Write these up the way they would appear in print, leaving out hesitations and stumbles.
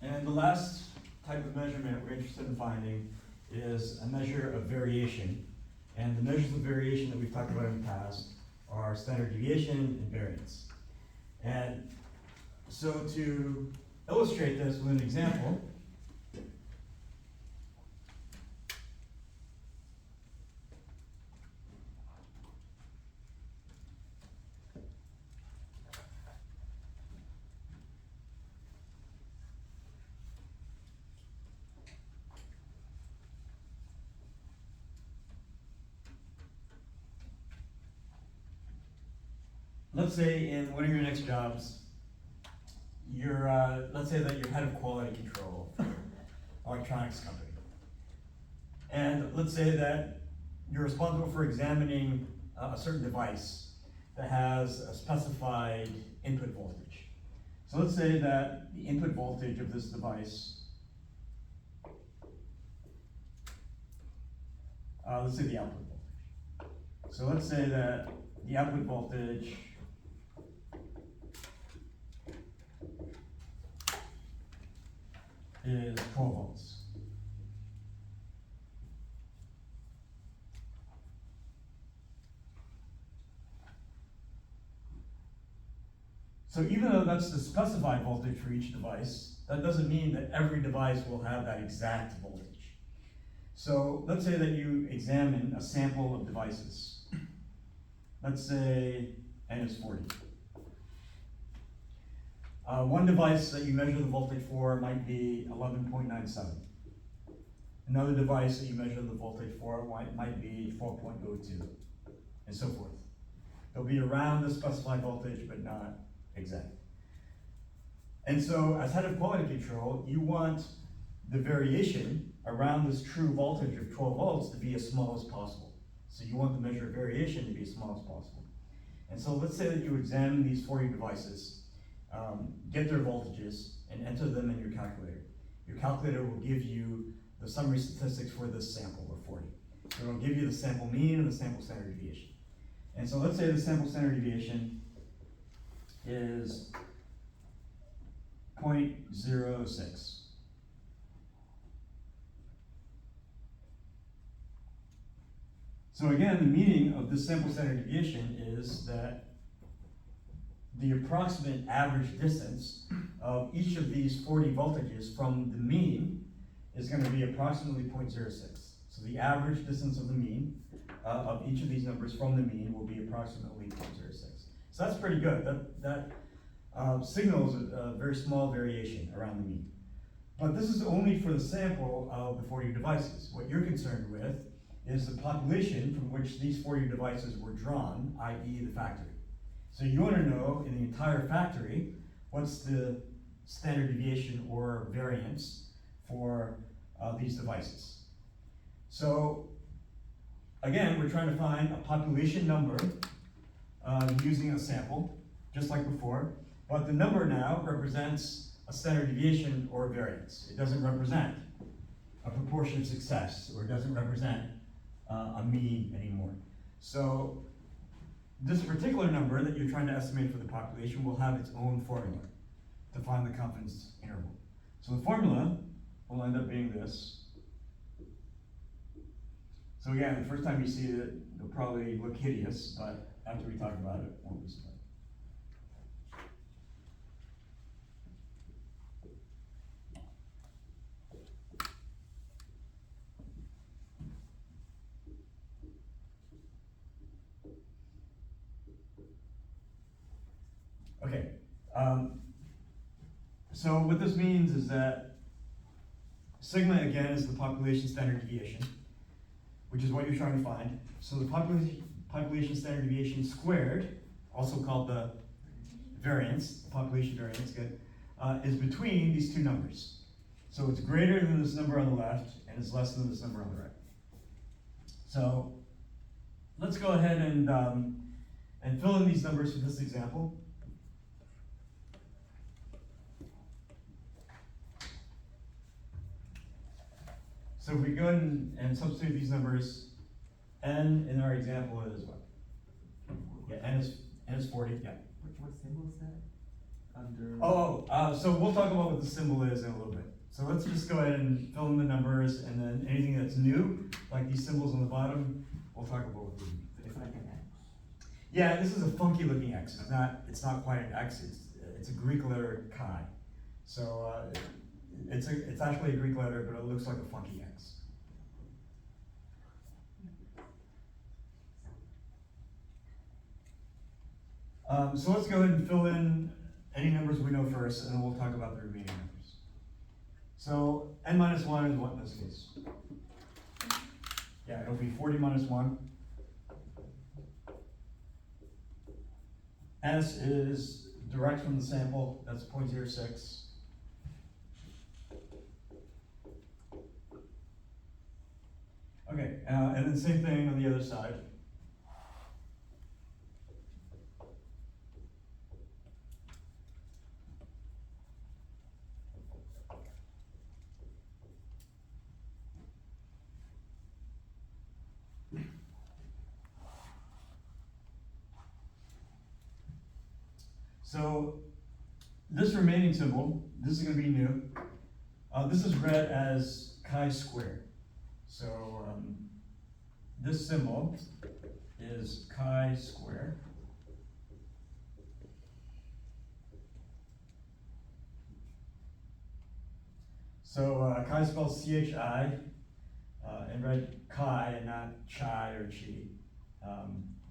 And the last type of measurement we're interested in finding is a measure of variation. And the measures of variation that we've talked about in the past are standard deviation and variance. And so to illustrate this with an example, let's say in one of your next jobs, let's say that you're head of quality control for an electronics company. And let's say that you're responsible for examining a certain device that has a specified input voltage. So let's say that the input voltage of this device, let's say the output voltage. So let's say that the output voltage is 12 volts. So even though that's the specified voltage for each device, that doesn't mean that every device will have that exact voltage. So let's say that you examine a sample of devices. Let's say N is 40. One device that you measure the voltage for might be 11.97. Another device that you measure the voltage for might be 4.02, and so forth. They'll be around the specified voltage, but not exact. And so, as head of quality control, you want the variation around this true voltage of 12 volts to be as small as possible. So you want the measure of variation to be as small as possible. And so let's say that you examine these 40 devices, get their voltages, and enter them in your calculator. Your calculator will give you the summary statistics for this sample of 40. So it'll give you the sample mean and the sample standard deviation. And so let's say the sample standard deviation is 0.06. So again, the meaning of this sample standard deviation is that the approximate average distance of each of these 40 voltages from the mean is going to be approximately 0.06. So the average distance of the mean of each of these numbers from the mean will be approximately 0.06. So that's pretty good. That signals a very small variation around the mean. But this is only for the sample of the 40 devices. What you're concerned with is the population from which these 40 devices were drawn, i.e. the factory. So you want to know in the entire factory, what's the standard deviation or variance for these devices. So again, we're trying to find a population number using a sample, just like before, but the number now represents a standard deviation or variance. It doesn't represent a proportion of success, or it doesn't represent a mean anymore. So this particular number that you're trying to estimate for the population will have its own formula to find the confidence interval. So the formula will end up being this. So again, the first time you see it, it'll probably look hideous, but after we talk about it, it won't be so bad. Okay, so what this means is that sigma, again, is the population standard deviation, which is what you're trying to find. So the population standard deviation squared, also called the variance, population variance, good, is between these two numbers. So it's greater than this number on the left, and it's less than this number on the right. So let's go ahead and fill in these numbers for this example. So if we go ahead and substitute these numbers, n in our example is what? Yeah, n is 40, yeah. What symbol is that? under? So we'll talk about what the symbol is in a little bit. So let's just go ahead and fill in the numbers, and then anything that's new, like these symbols on the bottom, we'll talk about what they mean. It's like an X. Yeah, this is a funky looking X. It's not quite an X. It's a Greek letter chi. So it's actually a Greek letter, but it looks like a funky X. So let's go ahead and fill in any numbers we know first, and then we'll talk about the remaining numbers. So n minus 1 is what in this case? Yeah, it'll be 40 minus 1. S is direct from the sample, that's 0.06. Okay, and then same thing on the other side. So this remaining symbol, this is going to be new. This is read as chi squared. So this symbol is chi squared. So chi spelled C-H-I, and read chi and not chai or chi.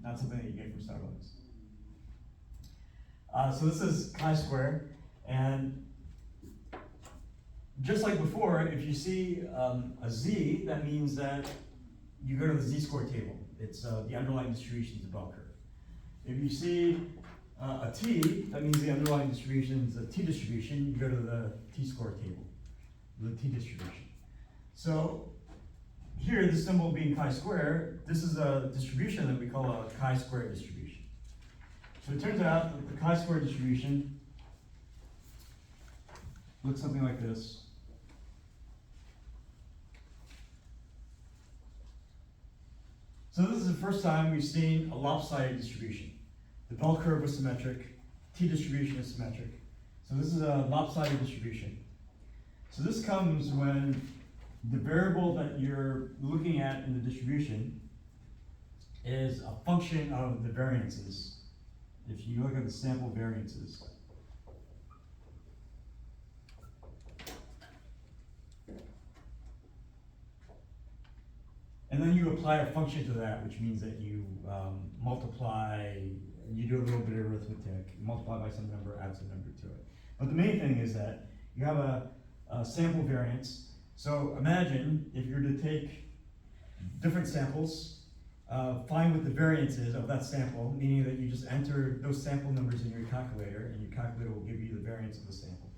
Not something that you get from Starbucks. So this is chi squared, and just like before, if you see a z, that means that you go to the z-score table. It's the underlying distribution is the bell curve. If you see a t, that means the underlying distribution is a t-distribution. You go to the t-score table, the t-distribution. So here, the symbol being chi squared, this is a distribution that we call a chi-square distribution. So it turns out that the chi-square distribution looks something like this. So this is the first time we've seen a lopsided distribution. The bell curve was symmetric, t-distribution is symmetric. So this is a lopsided distribution. So this comes when the variable that you're looking at in the distribution is a function of the variances. If you look at the sample variances. And then you apply a function to that, which means that you multiply, you do a little bit of arithmetic, multiply by some number, add some number to it. But the main thing is that you have a sample variance. So imagine if you were to take different samples, find what the variance is of that sample, meaning that you just enter those sample numbers in your calculator, and your calculator will give you the variance of the sample.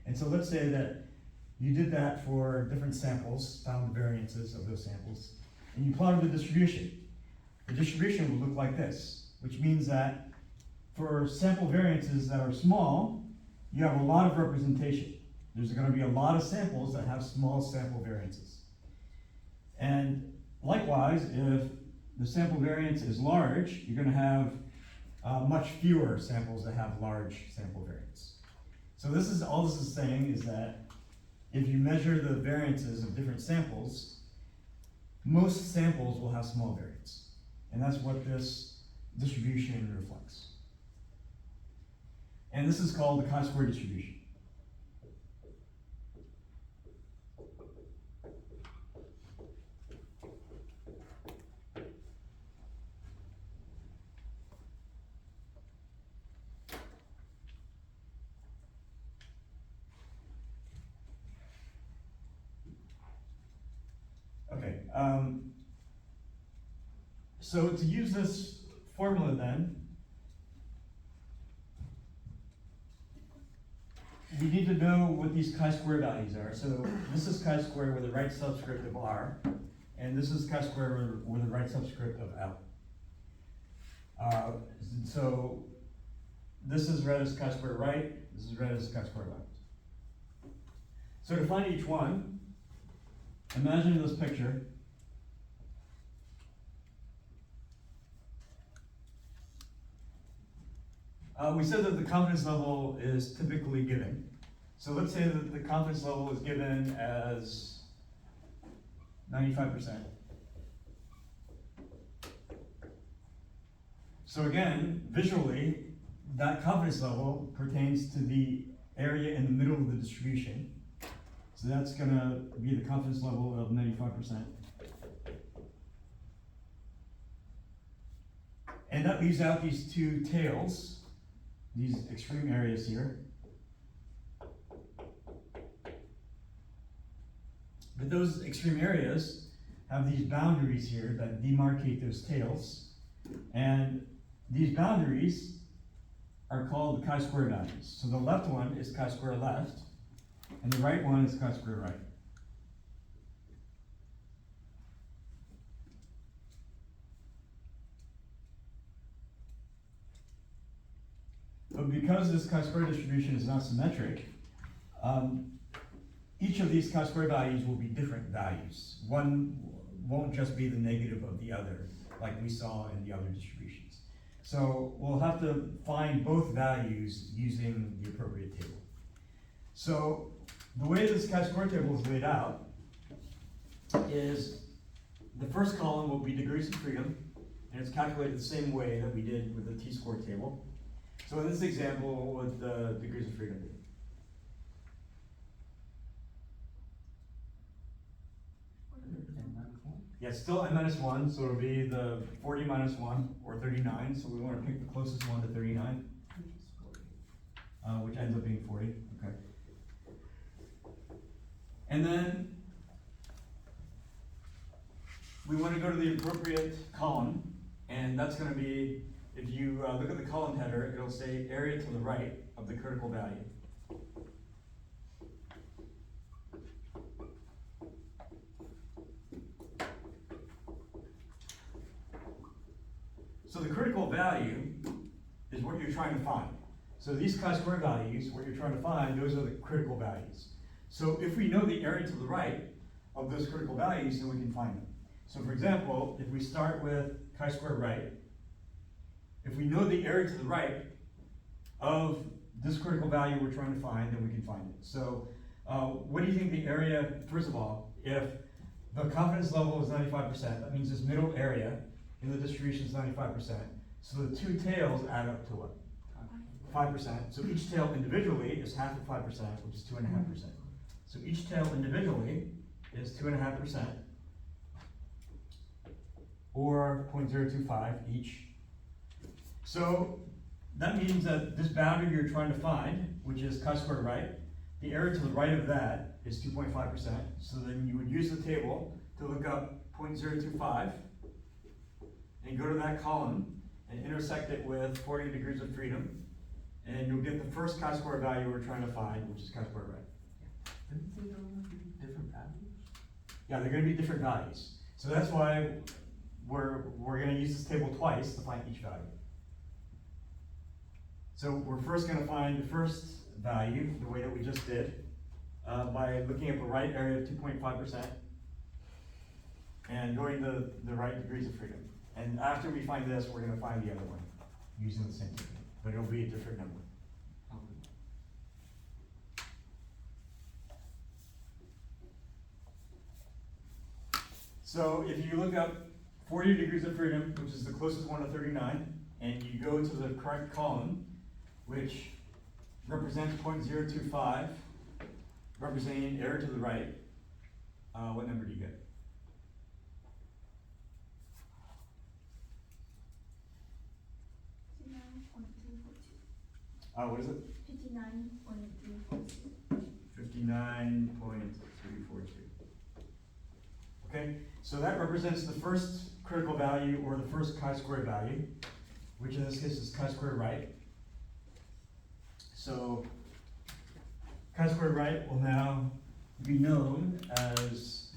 And so let's say that you did that for different samples, found the variances of those samples, and you plotted the distribution. The distribution will look like this, which means that for sample variances that are small, you have a lot of representation. There's going to be a lot of samples that have small sample variances. And likewise, if the sample variance is large, you're going to have much fewer samples that have large sample variance. So this is all this is saying is that if you measure the variances of different samples, most samples will have small variance. And that's what this distribution reflects. And this is called the chi-square distribution. Okay, so to use this formula then, we need to know what these chi-square values are. So this is chi-square with a right subscript of r, and this is chi-square with a right subscript of l. So this is read as chi-square right, this is read as chi-square left. So to find each one, imagine this picture. We said that the confidence level is typically given. So let's say that the confidence level is given as 95%. So again, visually, that confidence level pertains to the area in the middle of the distribution. So that's gonna be the confidence level of 95%. And that leaves out these two tails, these extreme areas here. But those extreme areas have these boundaries here that demarcate those tails. And these boundaries are called the chi-square values. So the left one is chi-square left, and the right one is chi-square right. But because this chi-square distribution is not symmetric, each of these chi-square values will be different values. One won't just be the negative of the other, like we saw in the other distributions. So we'll have to find both values using the appropriate table. So the way this chi-square table is laid out is the first column will be degrees of freedom, and it's calculated the same way that we did with the t-square table. So in this example, what would the degrees of freedom be? Yeah, it's still n-1, so it'll be the 40 minus 1, or 39, so we want to pick the closest one to 39, which ends up being 40, okay. And then we want to go to the appropriate column, and that's going to be, if you look at the column header, it'll say area to the right of the critical value. So the critical value is what you're trying to find. So these chi-square values, what you're trying to find, those are the critical values. So if we know the area to the right of those critical values, then we can find them. So for example, if we start with chi-square right, if we know the area to the right of this critical value we're trying to find, then we can find it. So what do you think the area, first of all, if the confidence level is 95%, that means this middle area in the distribution is 95%. So the two tails add up to what? 5%. So each tail individually is half of 5%, which is 2.5%. So each tail individually is 2.5%, or 0.025 each. So that means that this boundary you're trying to find, which is chi-square right, the area to the right of that is 2.5%. So then you would use the table to look up 0.025 and go to that column and intersect it with 40 degrees of freedom, and you'll get the first chi-square value we're trying to find, which is chi-square right. Didn't they all be different values? Yeah, they're going to be different values. So that's why we're going to use this table twice to find each value. So we're first going to find the first value, the way that we just did, by looking at the right area of 2.5% and going to the right degrees of freedom. And after we find this, we're going to find the other one using the same technique, but it'll be a different number. So if you look up 40 degrees of freedom, which is the closest one to 39, and you go to the correct column, which represents 0.025, representing area to the right, what number do you get? What is it? 59.342. 59.342. Okay, so that represents the first critical value, or the first chi-square value, which in this case is chi-square right. So chi-square right will now be known as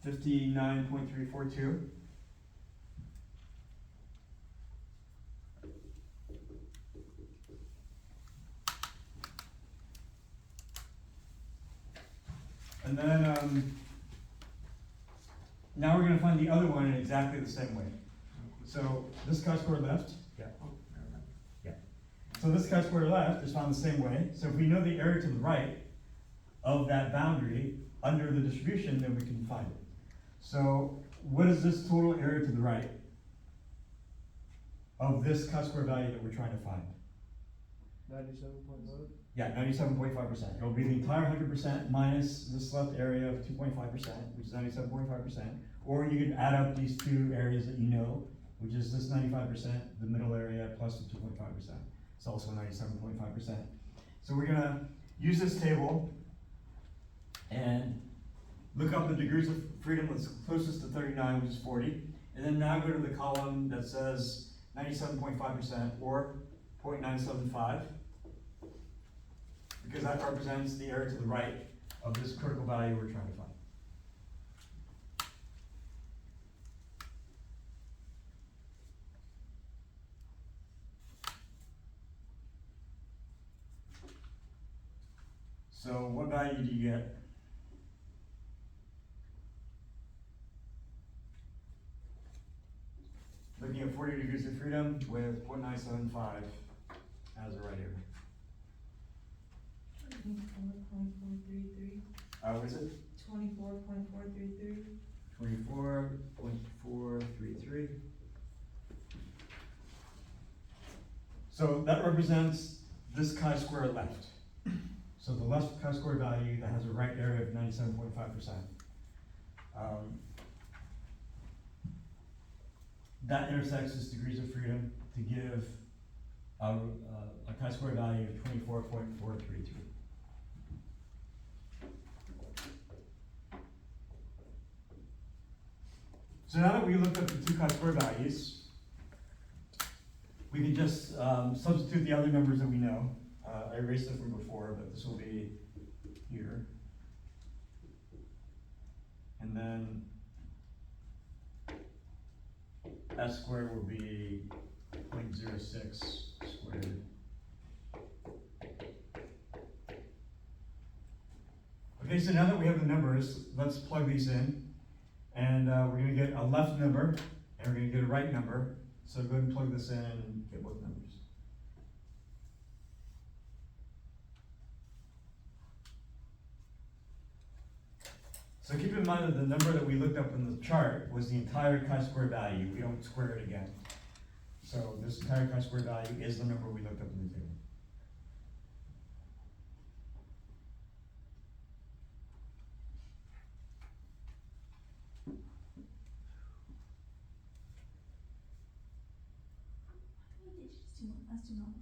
59.342. And then now we're going to find the other one in exactly the same way. So this chi-square left, So this chi-square left is found the same way, so if we know the area to the right of that boundary under the distribution, then we can find it. So what is this total area to the right of this chi-square value that we're trying to find? 97.5? Yeah, 97.5%. It'll be the entire 100% minus this left area of 2.5%, which is 97.5%. Or you can add up these two areas that you know, which is this 95%, the middle area, plus the 2.5%. It's also 97.5%. So we're gonna use this table and look up the degrees of freedom that's closest to 39, which is 40. And then now go to the column that says 97.5% or 0.975. Because that represents the area to the right of this critical value we're trying to find. So what value do you get? Looking at 40 degrees of freedom with 0.975 as a right area. 24.433. What is it? 24.433. 24.433. So that represents this chi-square left. So the left chi-square value that has a right area of 97.5%. That intersects this degrees of freedom to give a chi-square value of 24.433. So now that we looked up the two chi-square values, we can just substitute the other numbers that we know. I erased them from before, but this will be here. And then S squared will be 0.06 squared. Okay, so now that we have the numbers, let's plug these in. And we're gonna get a left number, and we're gonna get a right number. So go ahead and plug this in and get both numbers. So keep in mind that the number that we looked up in the chart was the entire chi-square value. We don't square it again. So this entire chi-square value is the number we looked up in the table. Let's do number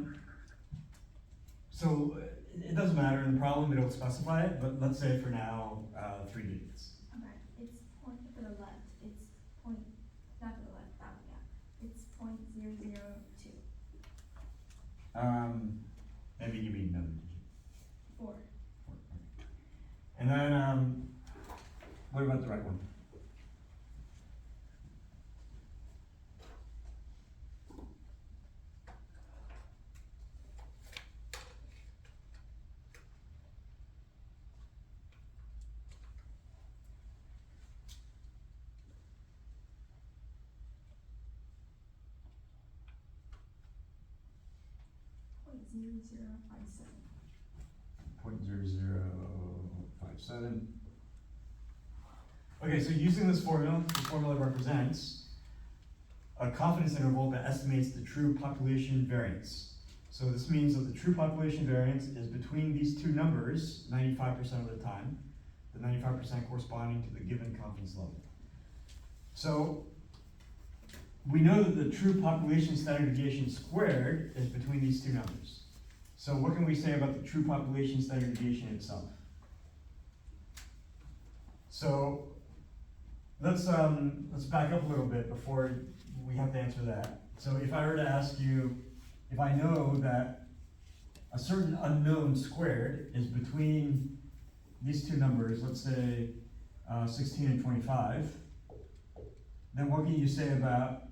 2. So it doesn't matter in the problem, it'll specify it, but let's say for now, 3 digits. Okay, it's point to the left. It's point, not to the left, that one, yeah. It's 0.002. Maybe you mean another digit. 4. And then, what about the right one? .0057. 0.0057. Okay, so using this formula represents a confidence interval that estimates the true population variance. So this means that the true population variance is between these two numbers 95% of the time, the 95% corresponding to the given confidence level. So we know that the true population standard deviation squared is between these two numbers. So what can we say about the true population standard deviation itself? So let's back up a little bit before we have to answer that. So if I were to ask you, if I know that a certain unknown squared is between these two numbers, let's say 16 and 25, then what can you say about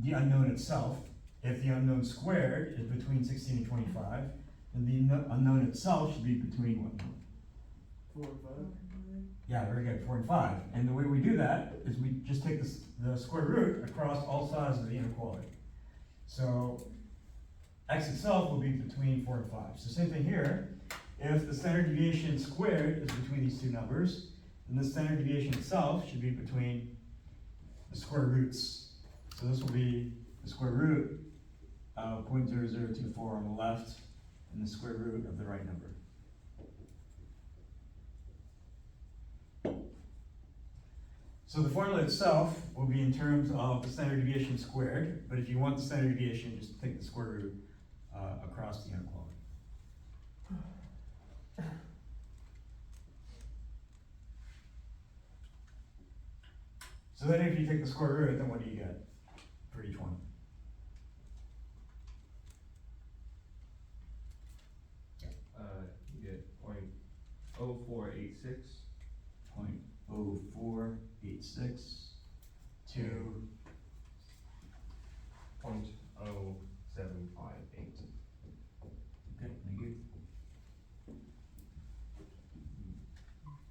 the unknown itself? If the unknown squared is between 16 and 25, then the unknown itself should be between what number? 4 and 5? Yeah, very good, 4 and 5. And the way we do that is we just take the square root across all sides of the inequality. So x itself will be between 4 and 5. So same thing here, if the standard deviation squared is between these two numbers, then the standard deviation itself should be between the square roots. So this will be the square root of 0.0024 on the left and the square root of the right number. So the formula itself will be in terms of the standard deviation squared, but if you want the standard deviation, just take the square root across the inequality. So then if you take the square root, then what do you get for each one? You get 0.0486 0.0486 to 0.0758. okay, thank you.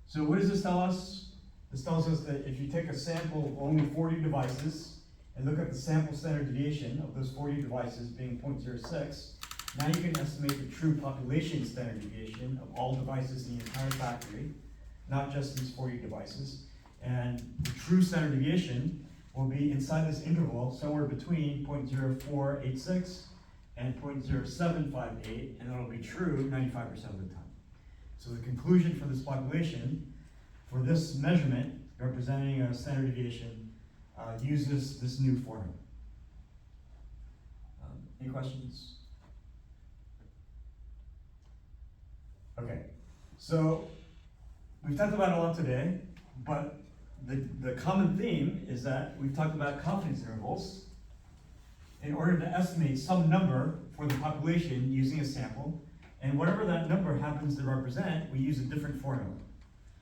So what does this tell us? This tells us that if you take a sample of only 40 devices and look at the sample standard deviation of those 40 devices being 0.06, now you can estimate the true population standard deviation of all devices in the entire factory, not just these 40 devices. And the true standard deviation will be inside this interval somewhere between 0.0486 and 0.0758, and it'll be true 95% of the time. So the conclusion for this population, for this measurement representing a standard deviation, uses this new formula. Any questions? Okay, so we've talked about it a lot today, but the common theme is that we've talked about confidence intervals in order to estimate some number for the population using a sample, and whatever that number happens to represent, we use a different formula.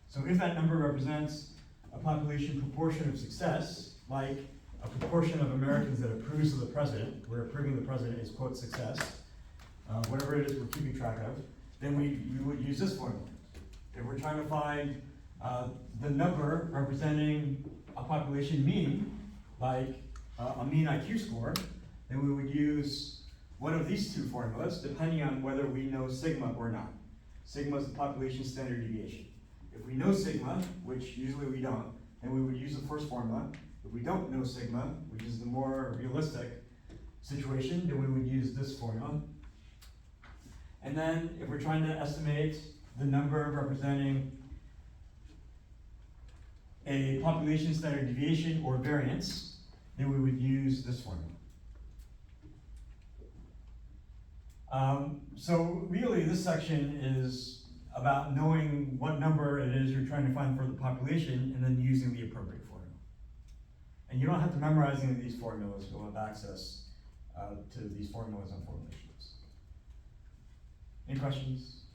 So if that number represents a population proportion of success, like a proportion of Americans that approves of the president, where approving the president is quote success, whatever it is we're keeping track of, then we would use this formula. If we're trying to find the number representing a population mean, like a mean IQ score, then we would use one of these two formulas, depending on whether we know sigma or not. Sigma is the population standard deviation. If we know sigma, which usually we don't, then we would use the first formula. If we don't know sigma, which is the more realistic situation, then we would use this formula. And then if we're trying to estimate the number representing a population standard deviation or variance, then we would use this formula. So really this section is about knowing what number it is you're trying to find for the population and then using the appropriate formula. And you don't have to memorize any of these formulas, you'll have access to these formulas on formula sheets. Any questions?